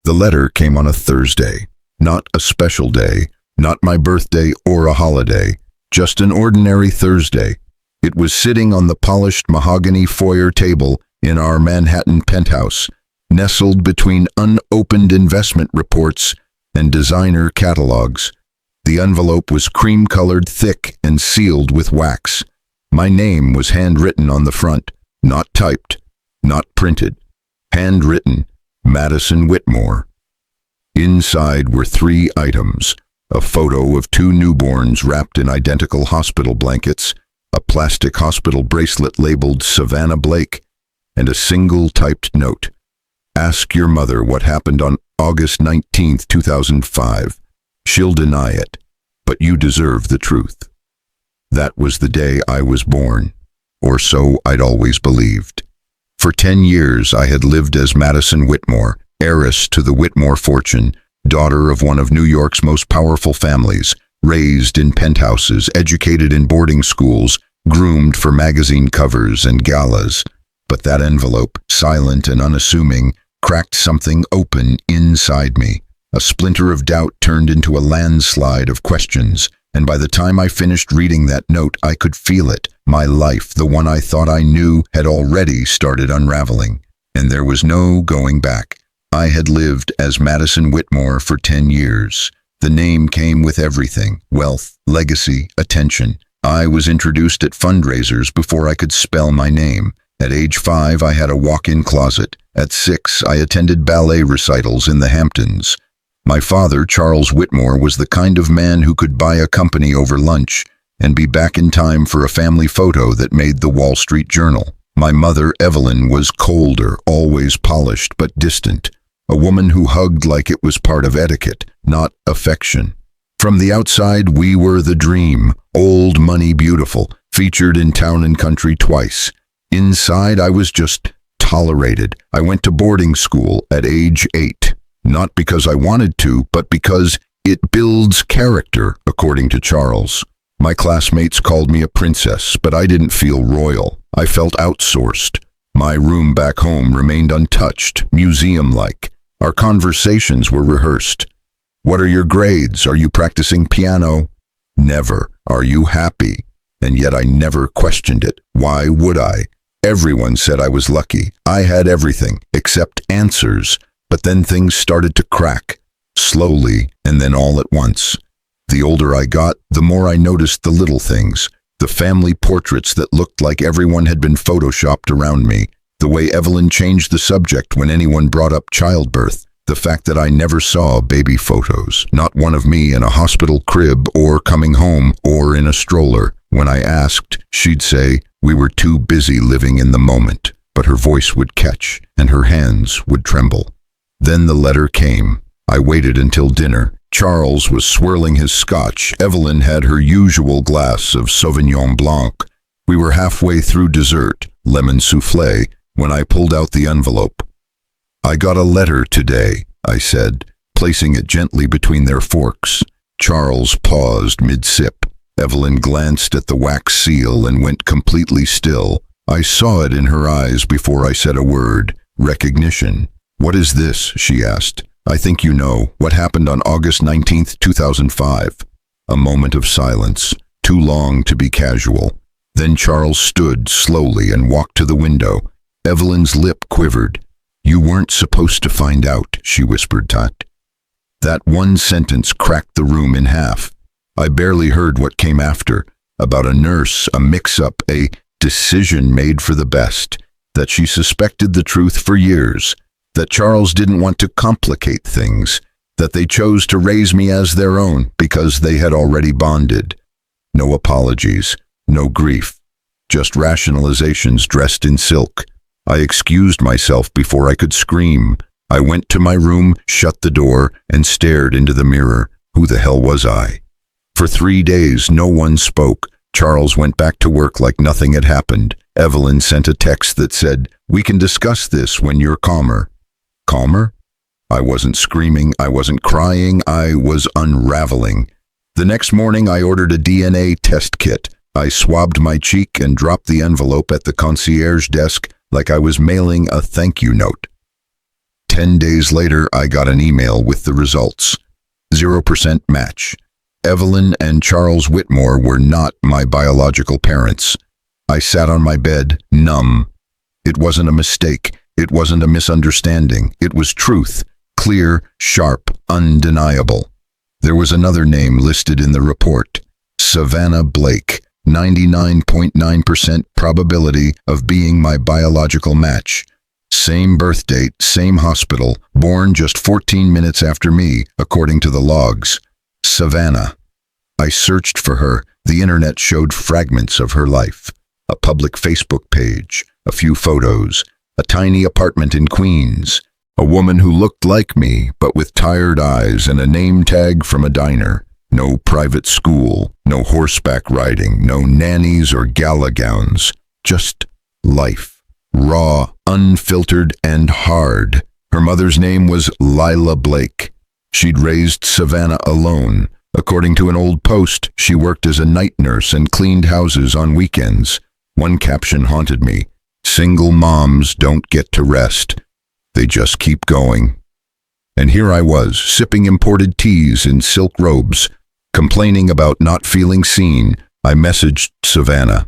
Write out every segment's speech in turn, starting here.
The letter came on a Thursday, not a special day, not my birthday or a holiday, just an ordinary Thursday. It was sitting on the polished mahogany foyer table in our Manhattan penthouse, nestled between unopened investment reports and designer catalogs. The envelope was cream-colored, thick, and sealed with wax. My name was handwritten on the front, not typed, not printed. Handwritten, Madison Whitmore. Inside were 3 items: a photo of 2 newborns wrapped in identical hospital blankets, a plastic hospital bracelet labeled Savannah Blake, and a single typed note. Ask your mother what happened on August 19, 2005. She'll deny it, but you deserve the truth. That was the day I was born, or so I'd always believed. For 10 years I had lived as Madison Whitmore, heiress to the Whitmore fortune, daughter of one of New York's most powerful families, raised in penthouses, educated in boarding schools, groomed for magazine covers and galas. But that envelope, silent and unassuming, cracked something open inside me. A splinter of doubt turned into a landslide of questions, and by the time I finished reading that note, I could feel it. My life, the one I thought I knew, had already started unraveling, and there was no going back. I had lived as Madison Whitmore for 10 years. The name came with everything: wealth, legacy, attention. I was introduced at fundraisers before I could spell my name. At age 5, I had a walk-in closet. At 6, I attended ballet recitals in the Hamptons. My father, Charles Whitmore, was the kind of man who could buy a company over lunch and be back in time for a family photo that made the Wall Street Journal. My mother, Evelyn, was colder, always polished but distant, a woman who hugged like it was part of etiquette, not affection. From the outside, we were the dream, old money beautiful, featured in Town and Country twice. Inside, I was just tolerated. I went to boarding school at age 8. Not because I wanted to, but because it builds character, according to Charles. My classmates called me a princess, but I didn't feel royal. I felt outsourced. My room back home remained untouched, museum-like. Our conversations were rehearsed. What are your grades? Are you practicing piano? Never. Are you happy? And yet I never questioned it. Why would I? Everyone said I was lucky. I had everything, except answers. But then things started to crack, slowly and then all at once. The older I got, the more I noticed the little things, the family portraits that looked like everyone had been photoshopped around me, the way Evelyn changed the subject when anyone brought up childbirth, the fact that I never saw baby photos, not one of me in a hospital crib or coming home or in a stroller. When I asked, she'd say, "We were too busy living in the moment," but her voice would catch and her hands would tremble. Then the letter came. I waited until dinner. Charles was swirling his scotch. Evelyn had her usual glass of Sauvignon Blanc. We were halfway through dessert, lemon soufflé, when I pulled out the envelope. "I got a letter today," I said, placing it gently between their forks. Charles paused mid-sip. Evelyn glanced at the wax seal and went completely still. I saw it in her eyes before I said a word. Recognition. "What is this?" she asked. "I think you know. What happened on August 19th, 2005? A moment of silence, too long to be casual. Then Charles stood slowly and walked to the window. Evelyn's lip quivered. "You weren't supposed to find out," she whispered tight. That one sentence cracked the room in half. I barely heard what came after, about a nurse, a mix-up, a decision made for the best, that she suspected the truth for years, that Charles didn't want to complicate things, that they chose to raise me as their own because they had already bonded. No apologies, no grief, just rationalizations dressed in silk. I excused myself before I could scream. I went to my room, shut the door, and stared into the mirror. Who the hell was I? For 3 days, no one spoke. Charles went back to work like nothing had happened. Evelyn sent a text that said, "We can discuss this when you're calmer." Calmer? I wasn't screaming, I wasn't crying, I was unraveling. The next morning, I ordered a DNA test kit. I swabbed my cheek and dropped the envelope at the concierge desk like I was mailing a thank you note. 10 days later, I got an email with the results. 0% match. Evelyn and Charles Whitmore were not my biological parents. I sat on my bed, numb. It wasn't a mistake. It wasn't a misunderstanding. It was truth. Clear, sharp, undeniable. There was another name listed in the report. Savannah Blake. 99.9% probability of being my biological match. Same birth date, same hospital, born just 14 minutes after me, according to the logs. Savannah. I searched for her. The internet showed fragments of her life. A public Facebook page, a few photos, a tiny apartment in Queens, a woman who looked like me but with tired eyes and a name tag from a diner. No private school, no horseback riding, no nannies or gala gowns. Just life. Raw, unfiltered, and hard. Her mother's name was Lila Blake. She'd raised Savannah alone. According to an old post, she worked as a night nurse and cleaned houses on weekends. One caption haunted me. Single moms don't get to rest. They just keep going. And here I was, sipping imported teas in silk robes. Complaining about not feeling seen, I messaged Savannah.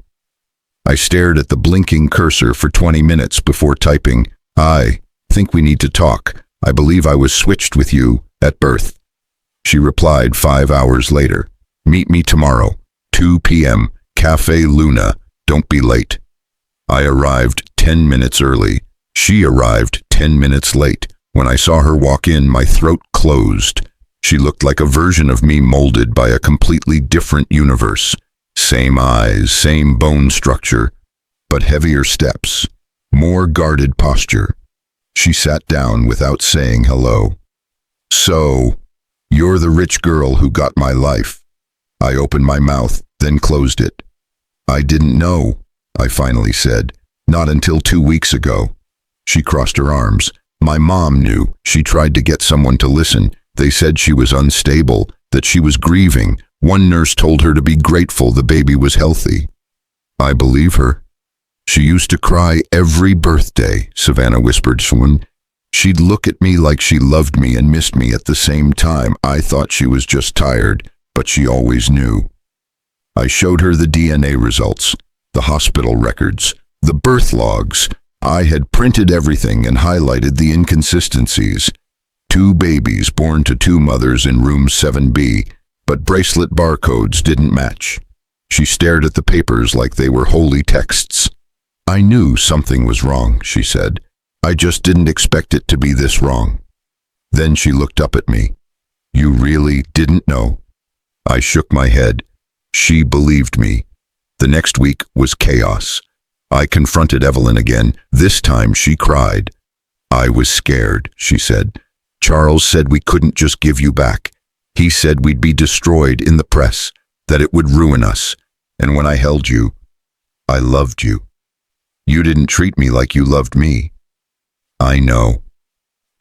I stared at the blinking cursor for 20 minutes before typing, "I think we need to talk. I believe I was switched with you at birth." She replied 5 hours later, "Meet me tomorrow, 2 p.m., Cafe Luna. Don't be late." I arrived 10 minutes early. She arrived 10 minutes late. When I saw her walk in, my throat closed. She looked like a version of me molded by a completely different universe. Same eyes, same bone structure, but heavier steps, more guarded posture. She sat down without saying hello. "So, you're the rich girl who got my life." I opened my mouth, then closed it. "I didn't know," I finally said. "Not until 2 weeks ago." She crossed her arms. "My mom knew. She tried to get someone to listen. They said she was unstable, that she was grieving. One nurse told her to be grateful the baby was healthy." I believe her. "She used to cry every birthday," Savannah whispered soon. "She'd look at me like she loved me and missed me at the same time. I thought she was just tired, but she always knew." I showed her the DNA results, the hospital records, the birth logs. I had printed everything and highlighted the inconsistencies. 2 babies born to 2 mothers in room 7B, but bracelet barcodes didn't match. She stared at the papers like they were holy texts. "I knew something was wrong," she said. "I just didn't expect it to be this wrong." Then she looked up at me. "You really didn't know?" I shook my head. She believed me. The next week was chaos. I confronted Evelyn again. This time she cried. "I was scared," she said. "Charles said we couldn't just give you back. He said we'd be destroyed in the press, that it would ruin us. And when I held you, I loved you. You didn't treat me like you loved me." I know.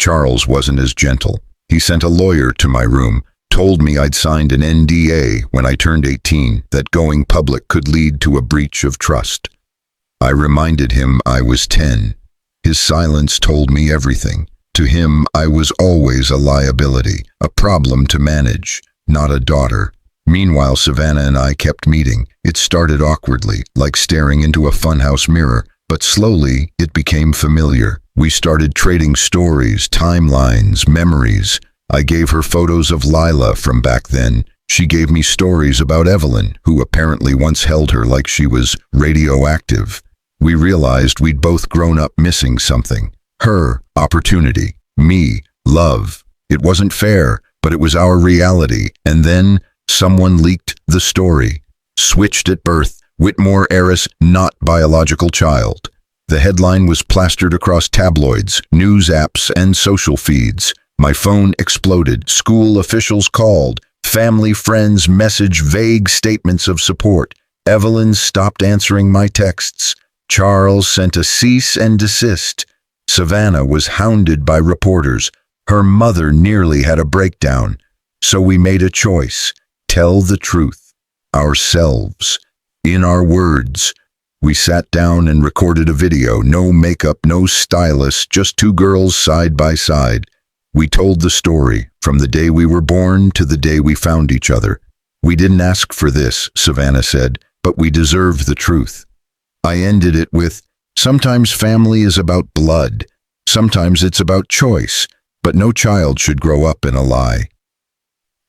Charles wasn't as gentle. He sent a lawyer to my room, told me I'd signed an NDA when I turned 18, that going public could lead to a breach of trust. I reminded him I was 10. His silence told me everything. To him, I was always a liability, a problem to manage, not a daughter. Meanwhile, Savannah and I kept meeting. It started awkwardly, like staring into a funhouse mirror, but slowly it became familiar. We started trading stories, timelines, memories. I gave her photos of Lila from back then. She gave me stories about Evelyn, who apparently once held her like she was radioactive. We realized we'd both grown up missing something. Her, opportunity. Me, love. It wasn't fair, but it was our reality. And then someone leaked the story. Switched at birth. Whitmore heiress, not biological child. The headline was plastered across tabloids, news apps, and social feeds. My phone exploded. School officials called. Family, friends message vague statements of support. Evelyn stopped answering my texts. Charles sent a cease and desist. Savannah was hounded by reporters. Her mother nearly had a breakdown. So we made a choice. Tell the truth. Ourselves. In our words. We sat down and recorded a video. No makeup, no stylist, just two girls side by side. We told the story, from the day we were born to the day we found each other. We didn't ask for this, Savannah said, but we deserved the truth. I ended it with, sometimes family is about blood. Sometimes it's about choice, but no child should grow up in a lie.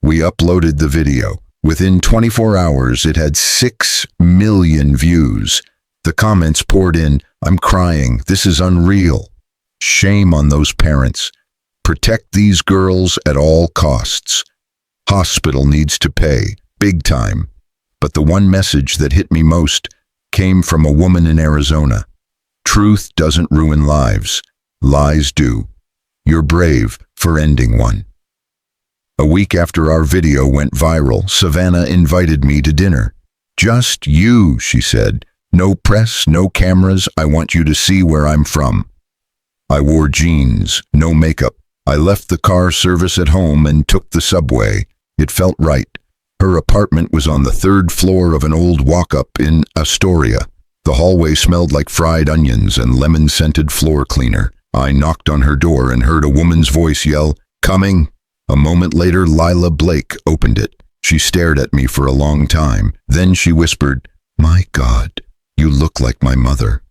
We uploaded the video. Within 24 hours, it had 6 million views. The comments poured in, I'm crying, this is unreal. Shame on those parents. Protect these girls at all costs. Hospital needs to pay, big time. But the one message that hit me most came from a woman in Arizona. Truth doesn't ruin lives. Lies do. You're brave for ending one. A week after our video went viral, Savannah invited me to dinner. Just you, she said. No press, no cameras. I want you to see where I'm from. I wore jeans, no makeup. I left the car service at home and took the subway. It felt right. Her apartment was on the 3rd floor of an old walk-up in Astoria. The hallway smelled like fried onions and lemon-scented floor cleaner. I knocked on her door and heard a woman's voice yell, "Coming." A moment later, Lila Blake opened it. She stared at me for a long time. Then she whispered, "My God, you look like my mother."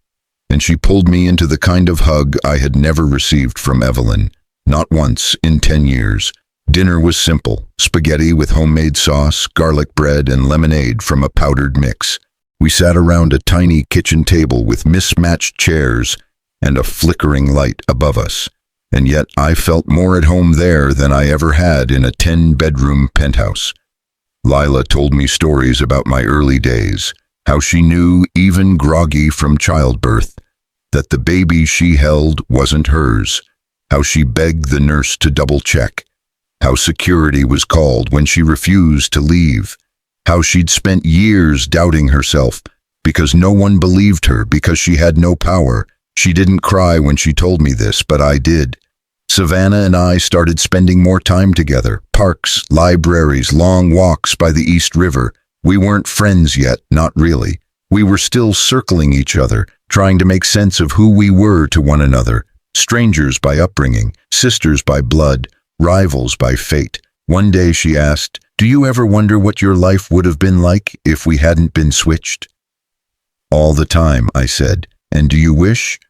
And she pulled me into the kind of hug I had never received from Evelyn. Not once in 10 years. Dinner was simple. Spaghetti with homemade sauce, garlic bread, and lemonade from a powdered mix. We sat around a tiny kitchen table with mismatched chairs and a flickering light above us. And yet I felt more at home there than I ever had in a 10-bedroom penthouse. Lila told me stories about my early days, how she knew, even groggy from childbirth, that the baby she held wasn't hers, how she begged the nurse to double-check, how security was called when she refused to leave, how she'd spent years doubting herself because no one believed her, because she had no power. She didn't cry when she told me this, but I did. Savannah and I started spending more time together. Parks, libraries, long walks by the East River. We weren't friends yet, not really. We were still circling each other, trying to make sense of who we were to one another. Strangers by upbringing, sisters by blood, rivals by fate. One day she asked, "Do you ever wonder what your life would have been like if we hadn't been switched?" "All the time," I said. "And do you wish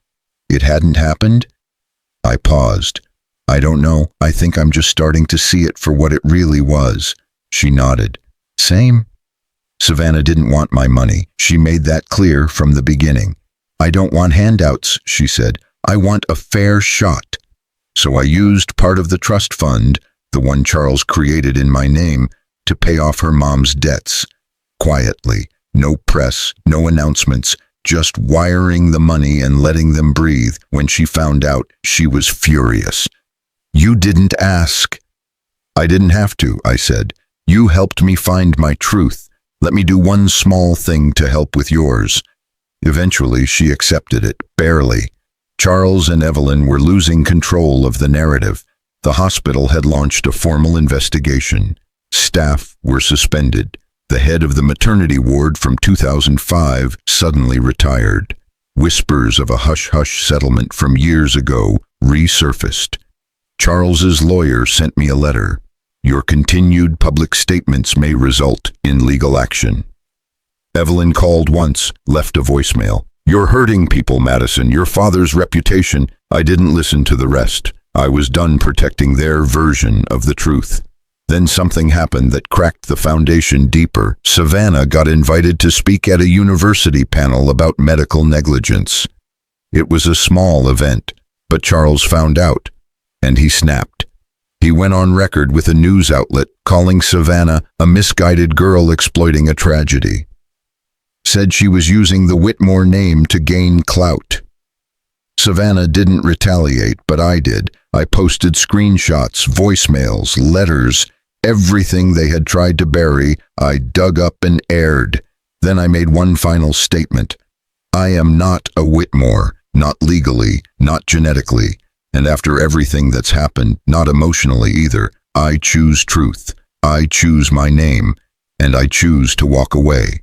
it hadn't happened?" I paused. "I don't know. I think I'm just starting to see it for what it really was." She nodded. "Same." Savannah didn't want my money. She made that clear from the beginning. "I don't want handouts," she said. "I want a fair shot." So I used part of the trust fund, the one Charles created in my name, to pay off her mom's debts. Quietly, no press, no announcements, just wiring the money and letting them breathe. When she found out, she was furious. "You didn't ask." "I didn't have to," I said. "You helped me find my truth. Let me do one small thing to help with yours." Eventually, she accepted it, barely. Charles and Evelyn were losing control of the narrative. The hospital had launched a formal investigation. Staff were suspended. The head of the maternity ward from 2005 suddenly retired. Whispers of a hush-hush settlement from years ago resurfaced. Charles's lawyer sent me a letter. "Your continued public statements may result in legal action." Evelyn called once, left a voicemail. "You're hurting people, Madison. Your father's reputation." I didn't listen to the rest. I was done protecting their version of the truth. Then something happened that cracked the foundation deeper. Savannah got invited to speak at a university panel about medical negligence. It was a small event, but Charles found out, and he snapped. He went on record with a news outlet calling Savannah a misguided girl exploiting a tragedy. Said she was using the Whitmore name to gain clout. Savannah didn't retaliate, but I did. I posted screenshots, voicemails, letters, everything they had tried to bury, I dug up and aired. Then I made one final statement. I am not a Whitmore, not legally, not genetically, and after everything that's happened, not emotionally either. I choose truth. I choose my name, and I choose to walk away.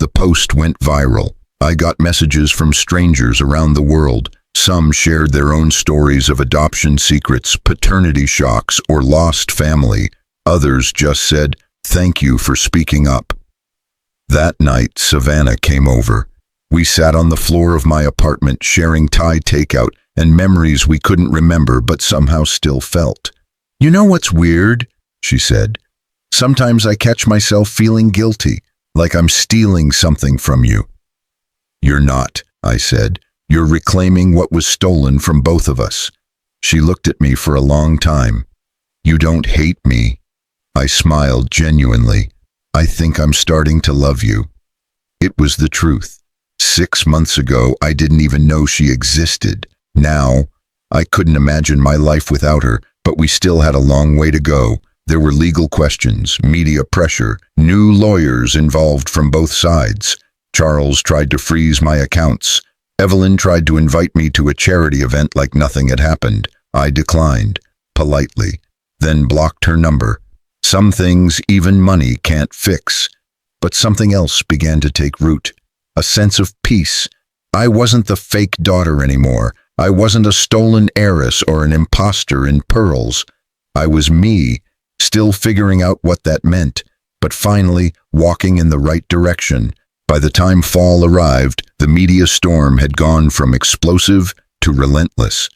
The post went viral. I got messages from strangers around the world. Some shared their own stories of adoption secrets, paternity shocks, or lost family. Others just said, "Thank you for speaking up." That night, Savannah came over. We sat on the floor of my apartment sharing Thai takeout and memories we couldn't remember but somehow still felt. "You know what's weird?" she said. "Sometimes I catch myself feeling guilty, like I'm stealing something from you." "You're not," I said. "You're reclaiming what was stolen from both of us." She looked at me for a long time. "You don't hate me." I smiled genuinely. "I think I'm starting to love you." It was the truth. 6 months ago, I didn't even know she existed. Now, I couldn't imagine my life without her, but we still had a long way to go. There were legal questions, media pressure, new lawyers involved from both sides. Charles tried to freeze my accounts. Evelyn tried to invite me to a charity event like nothing had happened. I declined, politely, then blocked her number. Some things even money can't fix. But something else began to take root. A sense of peace. I wasn't the fake daughter anymore. I wasn't a stolen heiress or an imposter in pearls. I was me, still figuring out what that meant, but finally walking in the right direction. By the time fall arrived, the media storm had gone from explosive to relentless.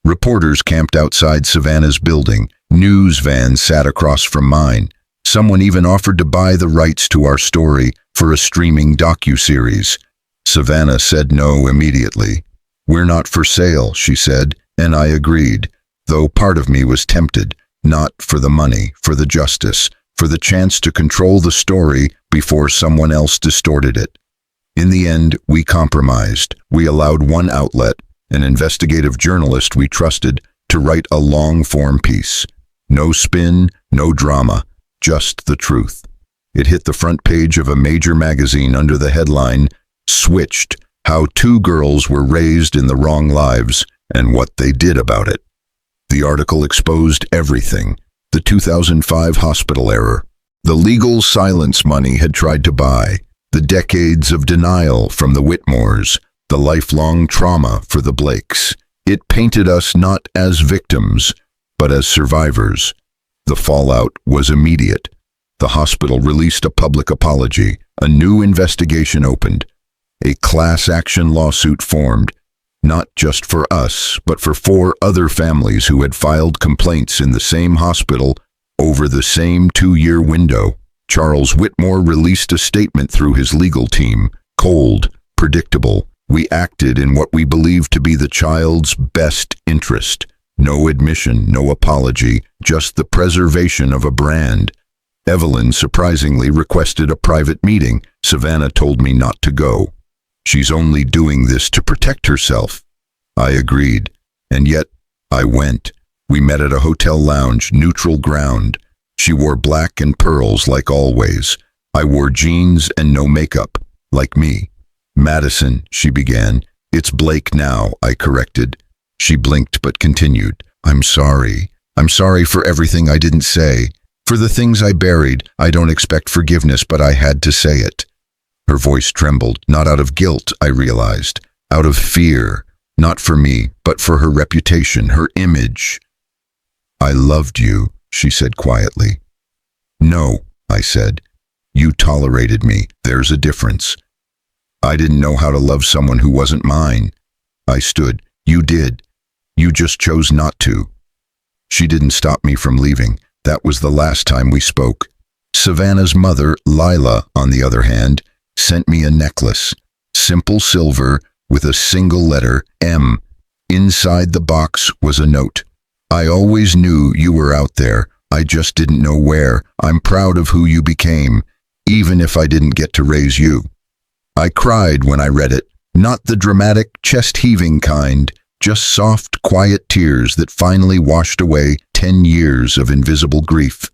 Reporters camped outside Savannah's building. News vans sat across from mine. Someone even offered to buy the rights to our story for a streaming docuseries. Savannah said no immediately. "We're not for sale," she said, and I agreed, though part of me was tempted, not for the money, for the justice, for the chance to control the story before someone else distorted it. In the end, we compromised. We allowed one outlet, an investigative journalist we trusted, to write a long-form piece. No spin, no drama, just the truth. It hit the front page of a major magazine under the headline, "Switched: How Two Girls Were Raised in the Wrong Lives and What They Did About It." The article exposed everything: the 2005 hospital error, the legal silence money had tried to buy, the decades of denial from the Whitmores, the lifelong trauma for the Blakes. It painted us not as victims, but as survivors. The fallout was immediate. The hospital released a public apology. A new investigation opened. A class action lawsuit formed, not just for us, but for 4 other families who had filed complaints in the same hospital over the same 2-year window. Charles Whitmore released a statement through his legal team. Cold, predictable. We acted in what we believed to be the child's best interest. No admission, no apology, just the preservation of a brand. Evelyn surprisingly requested a private meeting. Savannah told me not to go. She's only doing this to protect herself. I agreed, and yet I went. We met at a hotel lounge, neutral ground. She wore black and pearls like always. I wore jeans and no makeup, like me. "Madison," she began. "It's Blake now," I corrected. She blinked but continued. I'm sorry for everything I didn't say. For the things I buried. I don't expect forgiveness, but I had to say it." Her voice trembled, not out of guilt, I realized, out of fear, not for me, but for her reputation, her image. "I loved you," she said quietly. "No," I said. "You tolerated me. There's a difference. I didn't know how to love someone who wasn't mine." I stood. "You did. You just chose not to." She didn't stop me from leaving. That was the last time we spoke. Savannah's mother, Lila, on the other hand, sent me a necklace, simple silver with a single letter, M. Inside the box was a note. "I always knew you were out there. I just didn't know where. I'm proud of who you became, even if I didn't get to raise you." I cried when I read it, not the dramatic, chest-heaving kind, just soft, quiet tears that finally washed away 10 years of invisible grief.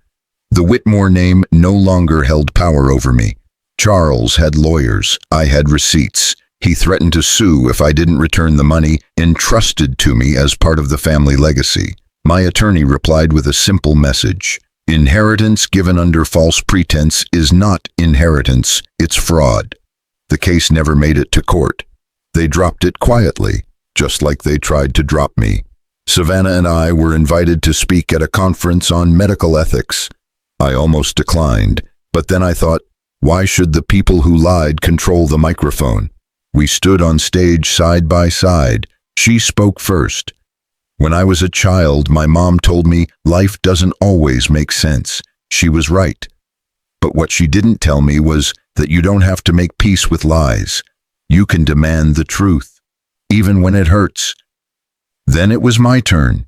The Whitmore name no longer held power over me. Charles had lawyers. I had receipts. He threatened to sue if I didn't return the money entrusted to me as part of the family legacy. My attorney replied with a simple message. Inheritance given under false pretense is not inheritance, it's fraud. The case never made it to court. They dropped it quietly, just like they tried to drop me. Savannah and I were invited to speak at a conference on medical ethics. I almost declined, but then I thought, why should the people who lied control the microphone? We stood on stage side by side. She spoke first. When I was a child, my mom told me life doesn't always make sense. She was right. But what she didn't tell me was that you don't have to make peace with lies. You can demand the truth, even when it hurts. Then it was my turn.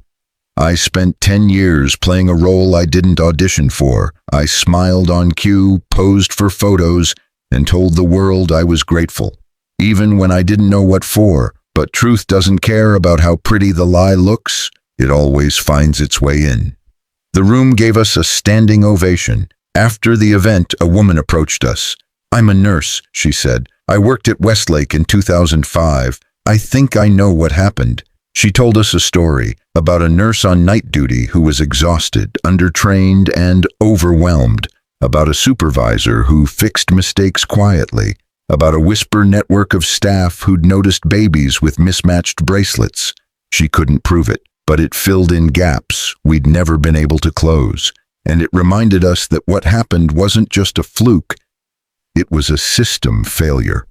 I spent 10 years playing a role I didn't audition for. I smiled on cue, posed for photos, and told the world I was grateful, even when I didn't know what for. But truth doesn't care about how pretty the lie looks. It always finds its way in. The room gave us a standing ovation. After the event, a woman approached us. "I'm a nurse," she said. "I worked at Westlake in 2005. I think I know what happened." She told us a story about a nurse on night duty who was exhausted, undertrained, and overwhelmed, about a supervisor who fixed mistakes quietly, about a whisper network of staff who'd noticed babies with mismatched bracelets. She couldn't prove it, but it filled in gaps we'd never been able to close. And it reminded us that what happened wasn't just a fluke. It was a system failure,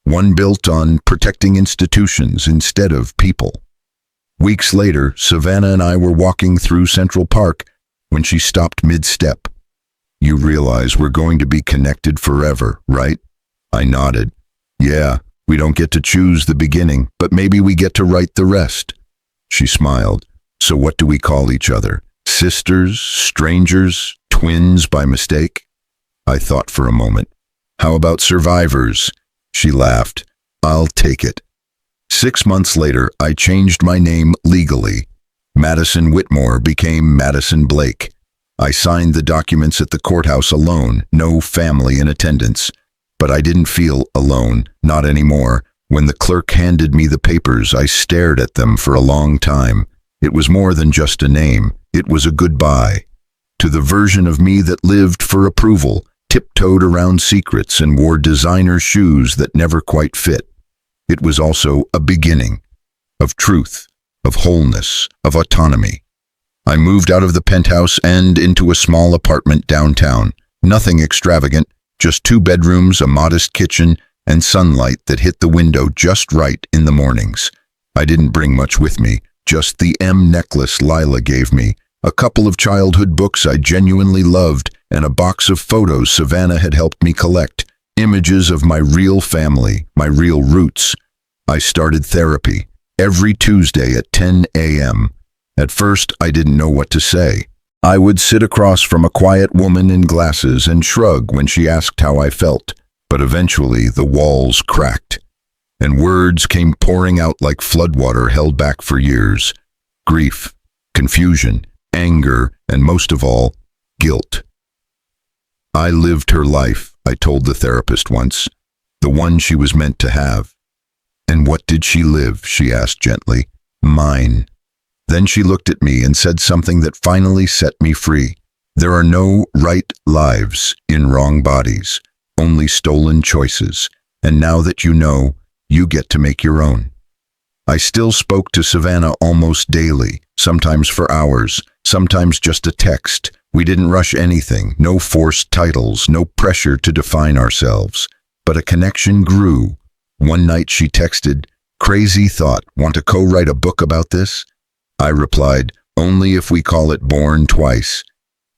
one built on protecting institutions instead of people. Weeks later, Savannah and I were walking through Central Park when she stopped mid-step. "You realize we're going to be connected forever, right?" I nodded. "Yeah, we don't get to choose the beginning, but maybe we get to write the rest." She smiled. "So what do we call each other? Sisters, strangers, twins by mistake?" I thought for a moment. "How about survivors?" She laughed. "I'll take it." 6 months later, I changed my name legally. Madison Whitmore became Madison Blake. I signed the documents at the courthouse alone, no family in attendance. But I didn't feel alone, not anymore. When the clerk handed me the papers, I stared at them for a long time. It was more than just a name. It was a goodbye to the version of me that lived for approval, tiptoed around secrets, and wore designer shoes that never quite fit. It was also a beginning of truth, of wholeness, of autonomy. I moved out of the penthouse and into a small apartment downtown. Nothing extravagant, just 2 bedrooms, a modest kitchen, and sunlight that hit the window just right in the mornings. I didn't bring much with me, just the M necklace Lila gave me, a couple of childhood books I genuinely loved, and a box of photos Savannah had helped me collect. Images of my real family, my real roots. I started therapy every Tuesday at 10 a.m. At first, I didn't know what to say. I would sit across from a quiet woman in glasses and shrug when she asked how I felt. But eventually, the walls cracked, and words came pouring out like floodwater held back for years. Grief, confusion, anger, and most of all, guilt. "I lived her life," I told the therapist once, "the one she was meant to have." "And what did she live?" she asked gently. "Mine." Then she looked at me and said something that finally set me free. "There are no right lives in wrong bodies, only stolen choices. And now that you know, you get to make your own." I still spoke to Savannah almost daily, sometimes for hours, sometimes just a text. We didn't rush anything, no forced titles, no pressure to define ourselves. But a connection grew. One night she texted, "Crazy thought, want to co-write a book about this?" I replied, "Only if we call it Born Twice."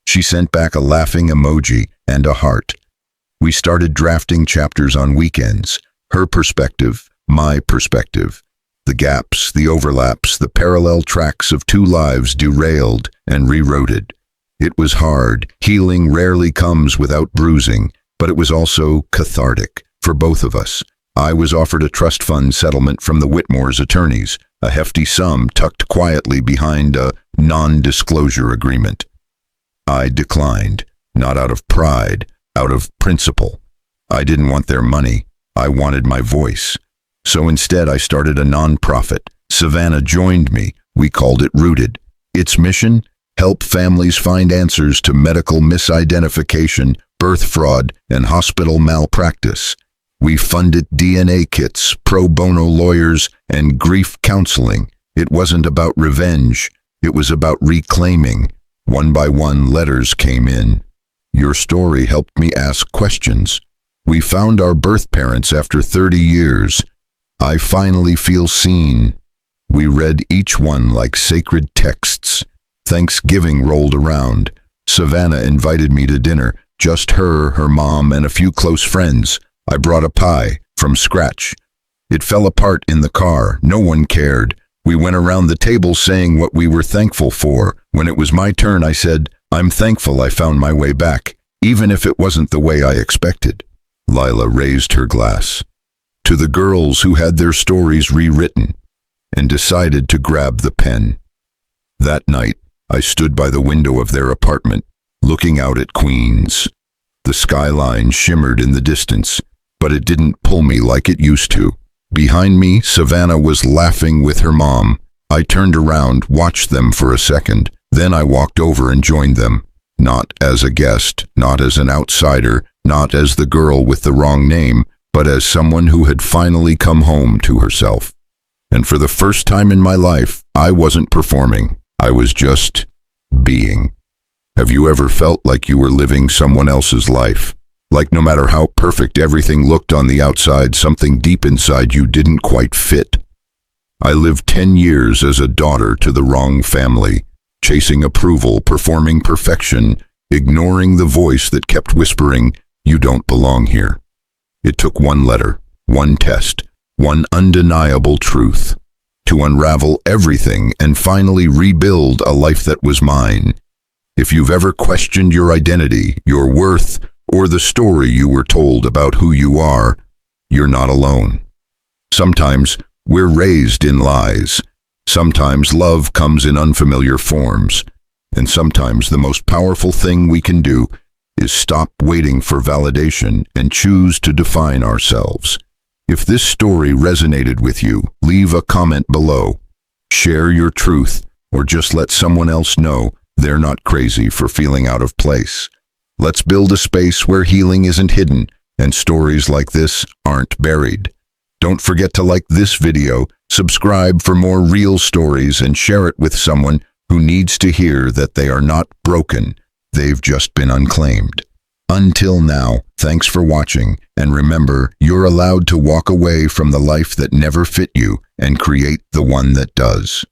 She sent back a laughing emoji and a heart. We started drafting chapters on weekends. Her perspective, my perspective. The gaps, the overlaps, the parallel tracks of 2 lives derailed and rewrote it. It was hard. Healing rarely comes without bruising, but it was also cathartic for both of us. I was offered a trust fund settlement from the Whitmore's attorneys, a hefty sum tucked quietly behind a non-disclosure agreement. I declined, not out of pride, out of principle. I didn't want their money. I wanted my voice. So instead, I started a nonprofit. Savannah joined me. We called it Rooted. Its mission? Help families find answers to medical misidentification, birth fraud, and hospital malpractice. We funded DNA kits, pro bono lawyers, and grief counseling. It wasn't about revenge. It was about reclaiming. One by one, letters came in. Your story helped me ask questions. We found our birth parents after 30 years. I finally feel seen. We read each one like sacred texts. Thanksgiving rolled around. Savannah invited me to dinner. Just her mom, and a few close friends. I brought a pie, from scratch. It fell apart in the car. No one cared. We went around the table saying what we were thankful for. When it was my turn, I said, I'm thankful I found my way back, even if it wasn't the way I expected. Lila raised her glass. To the girls who had their stories rewritten, and decided to grab the pen. That night, I stood by the window of their apartment, looking out at Queens. The skyline shimmered in the distance, but it didn't pull me like it used to. Behind me, Savannah was laughing with her mom. I turned around, watched them for a second, then I walked over and joined them. Not as a guest, not as an outsider, not as the girl with the wrong name, but as someone who had finally come home to herself. And for the first time in my life, I wasn't performing. I was just being. Have you ever felt like you were living someone else's life? Like no matter how perfect everything looked on the outside, something deep inside you didn't quite fit? I lived 10 years as a daughter to the wrong family, chasing approval, performing perfection, ignoring the voice that kept whispering, you don't belong here. It took one letter, one test, one undeniable truth, to unravel everything and finally rebuild a life that was mine. If you've ever questioned your identity, your worth, or the story you were told about who you are, you're not alone. Sometimes we're raised in lies. Sometimes love comes in unfamiliar forms. And sometimes the most powerful thing we can do is stop waiting for validation and choose to define ourselves. If this story resonated with you, leave a comment below. Share your truth, or just let someone else know they're not crazy for feeling out of place. Let's build a space where healing isn't hidden and stories like this aren't buried. Don't forget to like this video, subscribe for more real stories, and share it with someone who needs to hear that they are not broken, they've just been unclaimed. Until now, thanks for watching, and remember, you're allowed to walk away from the life that never fit you and create the one that does.